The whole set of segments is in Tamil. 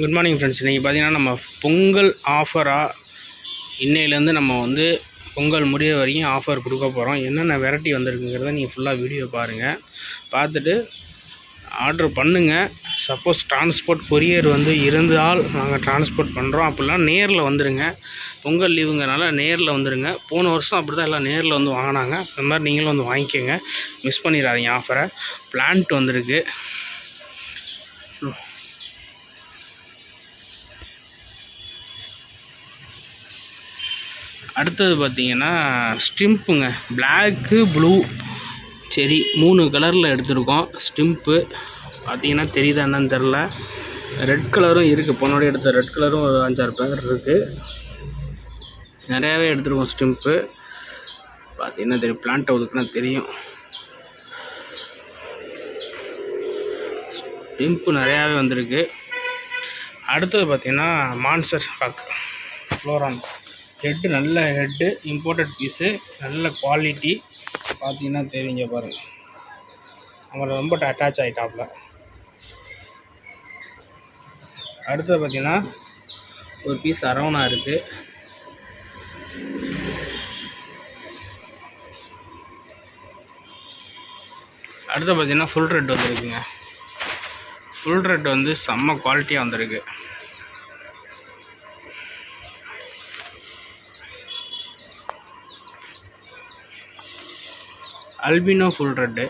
Good morning friends. இன்றைக்கி பார்த்தீங்கன்னா நம்ம பொங்கல் ஆஃபராக இன்னையிலேருந்து நம்ம வந்து பொங்கல் முடிய வரைக்கும் ஆஃபர் கொடுக்க போகிறோம். என்னென்ன வெரைட்டி வந்திருக்குங்கிறத நீங்கள் ஃபுல்லாக வீடியோ பாருங்கள். பார்த்துட்டு ஆர்டர் பண்ணுங்கள். சப்போஸ் டிரான்ஸ்போர்ட் கொரியர் வந்து இருந்தால் நாங்கள் டிரான்ஸ்போர்ட் பண்ணுறோம். அப்படிலாம் நேரில் வந்துடுங்க. பொங்கல் லீவுங்கிறனால நேரில் வந்துடுங்க. போன வருஷம் அப்படி தான் எல்லாம் நேரில் வந்து வாங்கினாங்க. அந்த மாதிரி நீங்களும் வந்து வாங்கிக்கோங்க. மிஸ் பண்ணிடாதீங்க ஆஃபரை. பிளான்ட் வந்திருக்கு. அடுத்தது பார்த்திங்கன்னா ஸ்டிம்புங்க, பிளாக்கு ப்ளூ செரி 3 கலரில் எடுத்திருக்கோம். ஸ்டிம்ப்பு பார்த்திங்கன்னா தெரியுதா என்னன்னு தெரில. ரெட் கலரும் இருக்குது. பொண்ணோட எடுத்த ரெட் கலரும் ஒரு 5-6 பேர் இருக்குது. நிறையாவே எடுத்துருக்கோம். ஸ்டிம்ப்பு பார்த்திங்கன்னா தெரியும். பிளான்ட் ஒதுக்குன்னா தெரியும். ஸ்டிம்ப்பு நிறையாவே வந்திருக்கு. அடுத்தது பார்த்திங்கன்னா மான்சர் ஹாக் ஃப்ளோரான் ஹெட்டு, நல்ல ஹெட்டு, இம்போர்ட்டட் பீஸு, நல்ல குவாலிட்டி. பார்த்தீங்கன்னா தெரியுங்க பாருங்கள். அவரை ரொம்ப அட்டாச் ஆகிட்டாப்புல. அடுத்தது பார்த்திங்கன்னா ஒரு பீஸ் அரவணா இருக்குது. அடுத்து பார்த்திங்கன்னா ஃபுல் ரெட் வந்துருக்குங்க. ஃபுல் ரெட் வந்து செம்ம குவாலிட்டியாக வந்திருக்கு. Albino full red.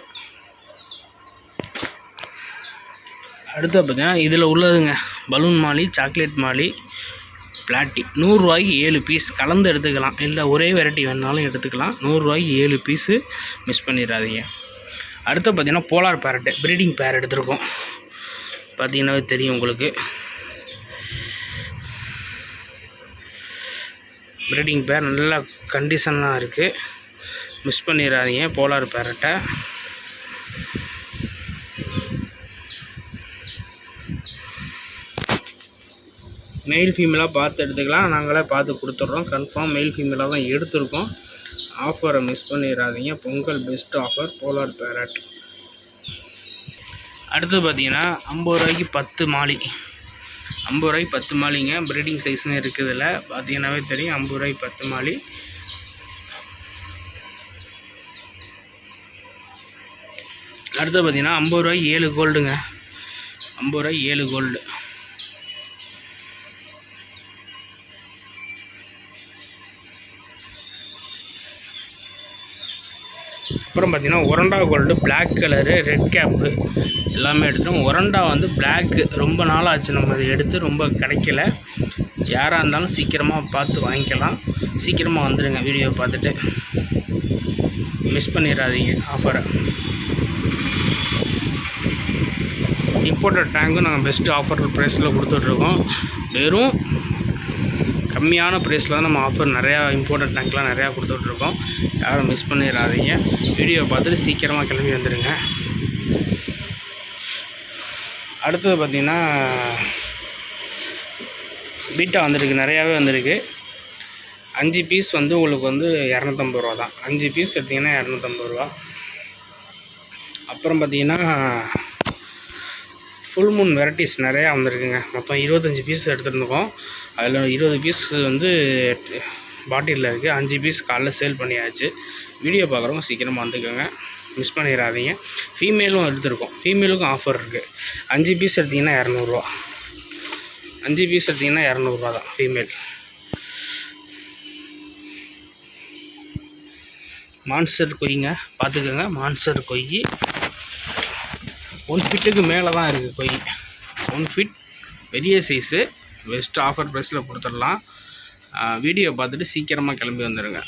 அடுத்து பார்த்தீங்கன்னா இதில் உள்ளதுங்க பலூன் மாலி, சாக்லேட் மாலி, பிளாட்டி. 100 ரூபாய்க்கு 7 பீஸ் கலந்து எடுத்துக்கலாம். இல்லை ஒரே வெரைட்டி வேணுனாலும் எடுத்துக்கலாம். 100 ரூபாய்க்கு 7 பீஸு. மிஸ் பண்ணிடாதீங்க. அடுத்து பார்த்தீங்கன்னா போலார் பேரட்டு ப்ரீடிங் பேர் எடுத்திருக்கோம். பார்த்தீங்கன்னாவே தெரியும் உங்களுக்கு. ப்ரீடிங் பேர் நல்ல கண்டிஷனாக இருக்குது. மிஸ் பண்ணிடாதீங்க போலார் பேரட்டை. மெயில் ஃபீமேலாக பார்த்து எடுத்துக்கலாம். நாங்களே பார்த்து கொடுத்துட்றோம். கன்ஃபார்ம் மெயில் ஃபீமேலாக தான் எடுத்திருக்கோம். ஆஃபரை மிஸ் பண்ணிடாதீங்க. Pongal best offer polar parrot. அடுத்தது பார்த்தீங்கன்னா 50 ரூபாய்க்கு 10 மாலி. 50 ரூபாய்க்கு 10 மாலிங்க. ப்ரீடிங் சைஸ்னு இருக்குதுல்ல, பார்த்தீங்கன்னாவே தெரியும். 50 ரூபாய்க்கு 10 மாலி. அடுத்து பார்த்தீங்கன்னா 50 ரூபாய்க்கு 7 கோல்டுங்க. 50 ரூபாய்க்கு 7 கோல்டு. அப்புறம் பார்த்தீங்கன்னா oranda gold, black colour, red cap எல்லாமே எடுத்துட்டோம். ஒரண்டா வந்து பிளாக்கு ரொம்ப நாள் ஆச்சு நம்ம அதை எடுத்து, ரொம்ப கிடைக்கல. யாராக இருந்தாலும் சீக்கிரமாக பார்த்து வாங்கிக்கலாம். சீக்கிரமாக வந்துடுங்க வீடியோ பார்த்துட்டு. மிஸ் பண்ணிடாதீங்க ஆஃபரை. இம்போர்ட்டட் டேங்கும் நாங்கள் பெஸ்ட்டு ஆஃபர் ப்ரைஸில் கொடுத்துட்ருக்கோம். வெறும் கம்மியான ப்ரைஸில் தான் நம்ம ஆஃபர் நிறையா இம்போர்ட்டட் டேங்க்லாம் நிறையா கொடுத்துட்ருக்கோம். யாரும் மிஸ் பண்ணிடாதீங்க. வீடியோ பார்த்துட்டு சீக்கிரமாக கிளம்பி வந்துடுங்க. அடுத்தது பார்த்திங்கன்னா பீட்டா வந்திருக்கு. நிறையாவே வந்திருக்கு. 5 பீஸ் வந்து உங்களுக்கு வந்து 250 ரூபா தான். 5 பீஸ் எடுத்திங்கன்னா 250 ரூபா. அப்புறம் பார்த்திங்கன்னா ஃபுல் மூன் வெரைட்டிஸ் நிறையா வந்திருக்குங்க. மொத்தம் 25 பீஸ் எடுத்துருக்கோம். அதில் 20 பீஸ் வந்து பாட்டிலில் இருக்குது. 5 பீஸ் காலைல சேல் பண்ணியாச்சு. வீடியோ பார்க்குறவங்க சீக்கிரமாக வந்துக்கோங்க. மிஸ் பண்ணிடாதீங்க. ஃபீமேலும் எடுத்துருக்கோம். ஃபீமேலுக்கும் ஆஃபர் இருக்குது. 5 பீஸ் எடுத்திங்கன்னா 200 ரூபா. 5 பீஸ் எடுத்திங்கன்னா 200 ரூபா தான் ஃபீமேல். மான்ஸ்டர் கொய்ங்க பார்த்துக்கோங்க. மான்ஸ்டர் கொய் 1 ஃபீட்டுக்கு மேலே தான் இருக்குது கொய். 1 ஃபீட் பெரிய சைஸு. பெஸ்ட் ஆஃபர் ப்ரைஸில் கொடுத்துடலாம். வீடியோ பார்த்துட்டு சீக்கிரமாக கிளம்பி வந்துடுங்க.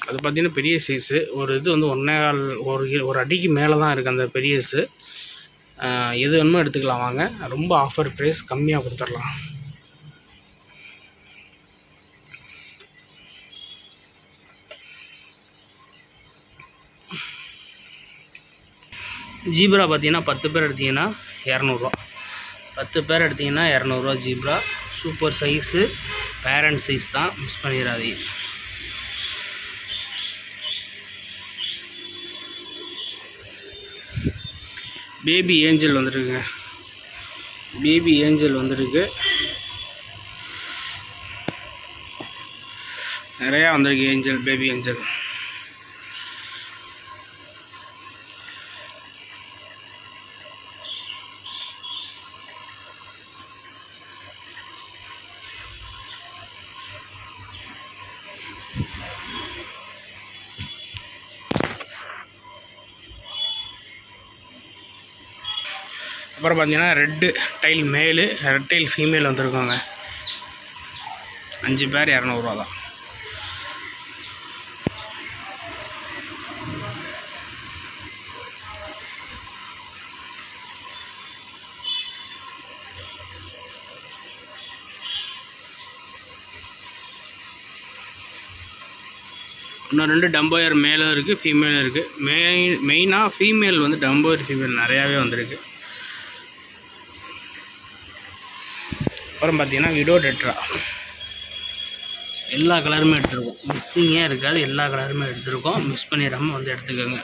அது பார்த்திங்கன்னா பெரிய சைஸு. ஒரு இது வந்து 1.25 அடிக்கு மேலே தான் இருக்குது அந்த பெரியஸு. எது வேணுமோ எடுத்துக்கலாம் வாங்க. ரொம்ப ஆஃபர் ப்ரைஸ் கம்மியாக கொடுத்துடலாம். ஜீப்ரா பார்த்தீங்கன்னா 10 பேர் எடுத்திங்கன்னா 200 ரூபா. 10 பேர் எடுத்திங்கன்னா 200 ரூபா zebra. Super size, parent size தான். மிஸ் பண்ணிடாதீங்க. பேபி ஏஞ்சல் வந்துருக்குங்க. பேபி ஏஞ்சல் வந்துருக்கு. நிறையா வந்திருக்கு ஏஞ்சல், பேபி ஏஞ்சல். அப்புறம் பார்த்தீங்கன்னா red tail male, red tail female வந்துருக்கோங்க. 5 பேர் 200 ரூபா தான். இன்னும் 2 டம்போயர் மேலும் இருக்குது, ஃபீமேலும் இருக்குது. மெயினாக ஃபீமேல் வந்து டம்போயர் ஃபீமேல் நிறையாவே வந்திருக்கு. அப்புறம் பார்த்தீங்கன்னா விடோ டெட்ரா எல்லா கலருமே எடுத்துருக்கோம். மிஸ்ஸிங்கே இருக்காது, எல்லா கலருமே எடுத்துருக்கோம். மிஸ் பண்ணிடாமல் வந்து எடுத்துக்கோங்க.